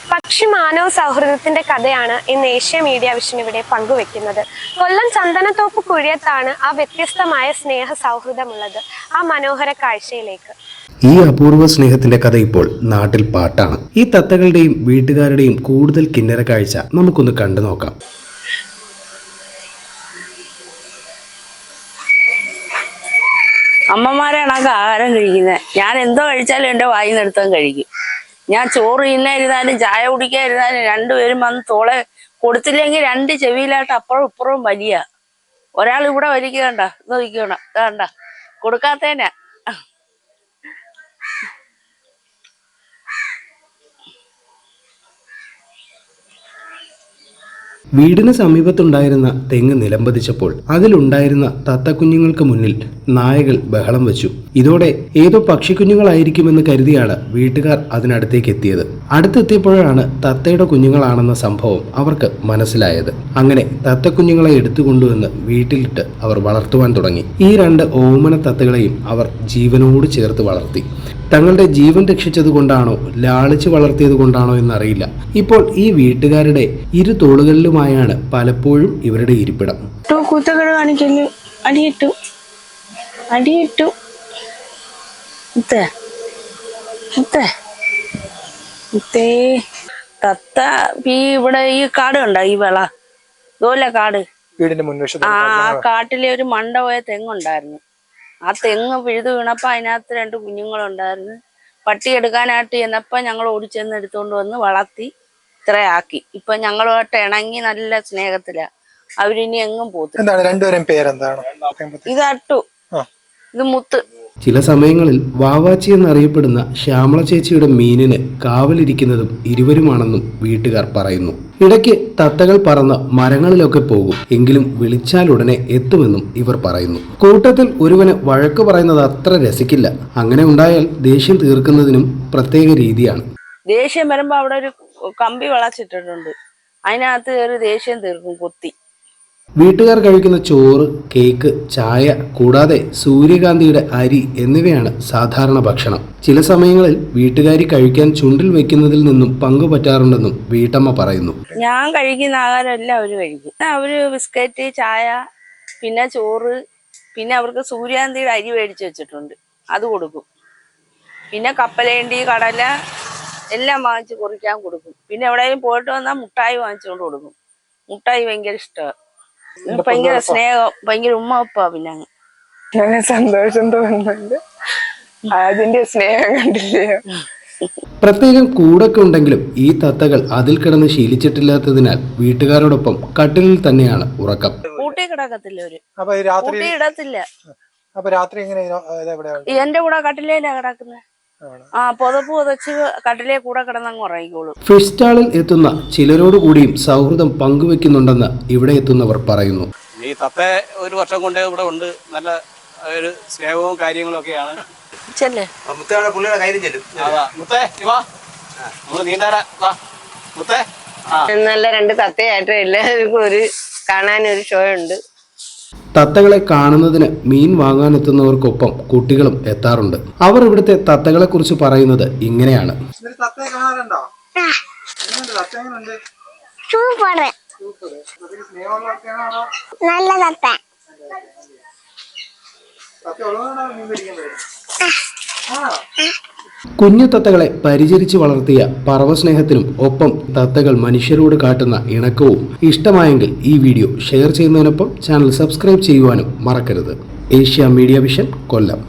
പക്ഷി മാനവ സൗഹൃദത്തിന്റെ കഥയാണ് ഇന്ന് ഏഷ്യ മീഡിയ വിഷൻ ഇവിടെ പങ്കുവെക്കുന്നത്. കൊല്ലം ചന്ദനത്തോപ്പ് കുഴിയത്താണ് ആ വ്യത്യസ്തമായ സ്നേഹ സൗഹൃദമുള്ളത്. ആ മനോഹര കാഴ്ചയിലേക്ക്. ഈ അപൂർവ സ്നേഹത്തിന്റെ കഥ ഇപ്പോൾ നാട്ടിൽ പാട്ടാണ്. ഈ തത്തകളുടെയും വീട്ടുകാരുടെയും കൂടുതൽ കിന്നര കാഴ്ച നമുക്കൊന്ന് കണ്ടു നോക്കാം. അമ്മമാരാണ് ആഹാരം കഴിക്കുന്നത്. ഞാൻ എന്തോ കഴിച്ചാലും എൻ്റെ വായിൽ നിന്ന് എടുത്താൽ കഴിക്കും. ഞാൻ ചോറ് തിന്നായിരുന്നാലും ചായ കുടിക്കാതിരുന്നാലും രണ്ടുപേരും വന്ന് തോളെ കൊടുത്തില്ലെങ്കിൽ രണ്ട് ചെവിയിലായിട്ട് അപ്പുറവും ഇപ്പുറവും വലിയ ഒരാൾ ഇവിടെ വലിക്കണ്ട നോക്കണം കണ്ട കൊടുക്കാത്തേനാ. വീടിന് സമീപത്തുണ്ടായിരുന്ന തെങ്ങ് നിലംപതിച്ചപ്പോൾ അതിലുണ്ടായിരുന്ന തത്തക്കുഞ്ഞുങ്ങൾക്ക് മുന്നിൽ നായകൾ ബഹളം വെച്ചു. ഇതോടെ ഏതോ പക്ഷിക്കുഞ്ഞുങ്ങളായിരിക്കുമെന്ന് കരുതിയാണ് വീട്ടുകാർ അതിനടുത്തേക്ക് എത്തിയത്. അടുത്തെത്തിയപ്പോഴാണ് തത്തയുടെ കുഞ്ഞുങ്ങളാണെന്ന സംഭവം അവർക്ക് മനസ്സിലായത്. അങ്ങനെ തത്തക്കുഞ്ഞുങ്ങളെ എടുത്തുകൊണ്ടുവന്ന് വീട്ടിലിട്ട് അവർ വളർത്തുവാൻ തുടങ്ങി. ഈ രണ്ട് ഓമന തത്തകളെയും അവർ ജീവനോട് ചേർത്ത് വളർത്തി. തങ്ങളുടെ ജീവൻ രക്ഷിച്ചത് കൊണ്ടാണോ ലാളിച്ച് വളർത്തിയത് കൊണ്ടാണോ എന്നറിയില്ല. ഇപ്പോൾ ഈ വീട്ടുകാരുടെ ഇരു തോളുകളിലുമായാണ് പലപ്പോഴും ഇവരുടെ ഇരിപ്പിടം. തത്ത ഇവിടെ ഈ കാട് കണ്ടോ, ഈ വെള ഇതുപോലെ കാട്, വീടിന്റെ മുൻവശത്ത് ആ കാട്ടിലെ ഒരു മണ്ട പോയ തെങ്ങുണ്ടായിരുന്നു. ആ തെങ്ങ് പിഴുതു വീണപ്പോ അതിനകത്ത് രണ്ട് കുഞ്ഞുങ്ങളുണ്ടായിരുന്നു. പട്ടി എടുക്കാനായിട്ട് ചെന്നപ്പോ ഞങ്ങൾ ഓടിച്ചെന്ന് എടുത്തോണ്ട് വന്ന് വളർത്തി ഇത്രയാക്കി. ഇപ്പൊ ഞങ്ങളുമായിട്ട് ഇണങ്ങി നല്ല സ്നേഹത്തിലാ. അവരിനി എങ്ങും പോത്തില്ല. രണ്ടുപേരും പേരെന്താണ്? ഇത് അട്ടു, ഇത് മുത്ത്. ചില സമയങ്ങളിൽ വാവാച്ചി എന്നറിയപ്പെടുന്ന ശ്യാമള ചേച്ചിയുടെ മീനിന് കാവലിരിക്കുന്നതും ഇരുവരുമാണെന്നും വീട്ടുകാർ പറയുന്നു. ഇടയ്ക്ക് തത്തകൾ പറന്ന് മരങ്ങളിലൊക്കെ പോകും, എങ്കിലും വിളിച്ചാൽ ഉടനെ എത്തുമെന്നും ഇവർ പറയുന്നു. കൂട്ടത്തിൽ ഒരുവന് വഴക്ക് പറയുന്നത് അത്ര രസിക്കില്ല. അങ്ങനെ ഉണ്ടായാൽ ദേഷ്യം തീർക്കുന്നതിനും പ്രത്യേക രീതിയാണ്. ദേഷ്യം വരുമ്പോ അവിടെ ഒരു കമ്പി വളച്ചിട്ടിട്ടുണ്ട്, അതിനകത്ത് കയറി ദേഷ്യം തീർക്കും കൊത്തി. വീട്ടുകാർ കഴിക്കുന്ന ചോറ്, കേക്ക്, ചായ കൂടാതെ സൂര്യകാന്തിയുടെ അരി എന്നിവയാണ് സാധാരണ ഭക്ഷണം. ചില സമയങ്ങളിൽ വീട്ടുകാരി കഴിക്കാൻ ചുണ്ടിൽ വെക്കുന്നതിൽ നിന്നും പങ്കുപറ്റാറുണ്ടെന്നും വീട്ടമ്മ പറയുന്നു. ഞാൻ കഴിക്കുന്ന ആഹാരം എല്ലാം അവര് കഴിക്കും. അവര് ബിസ്ക്കറ്റ്, ചായ, പിന്നെ ചോറ്, പിന്നെ അവർക്ക് സൂര്യകാന്തിയുടെ അരി മേടിച്ചു വെച്ചിട്ടുണ്ട്, അത് കൊടുക്കും. പിന്നെ കപ്പലേണ്ടി, കടല എല്ലാം വാങ്ങിച്ച് കുറിക്കാൻ കൊടുക്കും. പിന്നെ എവിടെയും പോയിട്ട് വന്നാൽ മുട്ടായി വാങ്ങിച്ചുകൊണ്ട് കൊടുക്കും. മുട്ടായി ഭയങ്കര ഇഷ്ടമാണ്. ഭയങ്കര സ്നേഹം, ഭയങ്കര ഉമ്മ ഉപ്പ. പിന്നെ അങ്ങനെ സന്തോഷം തോന്നുന്നുണ്ട്, അതിന്റെ സ്നേഹം കണ്ടില്ലേ. പ്രത്യേകം കൂടൊക്കെ ഉണ്ടെങ്കിലും ഈ തത്തകൾ അതിൽ കിടന്ന് ശീലിച്ചിട്ടില്ലാത്തതിനാൽ വീട്ടുകാരോടൊപ്പം കട്ടിലിൽ തന്നെയാണ് ഉറക്കം. കൂട്ടി കിടക്കത്തില്ല, ഒരു രാത്രി ഇടത്തില്ല. എന്റെ കൂടെ കട്ടിലേലാ കിടക്കുന്നത്. ആ പുതപ്പ് പുതച്ച് കട്ടിലേ കൂടെ കിടന്നങ്ങ് ഉറങ്ങിക്കോളും. ഫിഷ് സ്റ്റാളിൽ എത്തുന്ന ചിലരോട് കൂടിയും സൗഹൃദം പങ്കുവെക്കുന്നുണ്ടെന്ന് ഇവിടെ എത്തുന്നവർ പറയുന്നു. ഈ തത്ത ഒരു വർഷം കൊണ്ട് ഇവിടെ ഉണ്ട്, നല്ല ഒരു സ്നേഹവും കാര്യങ്ങളും ഒക്കെയാണ്. നല്ല രണ്ട് തത്തയായിട്ട് എല്ലാവർക്കും ഒരു കാണാനൊരു ഷോ ഉണ്ട്. തത്തകളെ കാണുന്നതിന് മീൻ വാങ്ങാനെത്തുന്നവർക്കൊപ്പം കുട്ടികളും എത്താറുണ്ട്. അവർ ഇവിടുത്തെ തത്തകളെ കുറിച്ച് പറയുന്നത് ഇങ്ങനെയാണ്. കുഞ്ഞു തത്തകളെ പരിചരിച്ച് വളർത്തിയ പറവസ്നേഹത്തിനും ഒപ്പം തത്തകൾ മനുഷ്യരോട് കാട്ടുന്ന ഇണക്കവും ഇഷ്ടമായെങ്കിൽ ഈ വീഡിയോ ഷെയർ ചെയ്യുന്നതിനൊപ്പം ചാനൽ സബ്സ്ക്രൈബ് ചെയ്യുവാനും മറക്കരുത്. ഏഷ്യ മീഡിയ വിഷൻ, കൊല്ലം.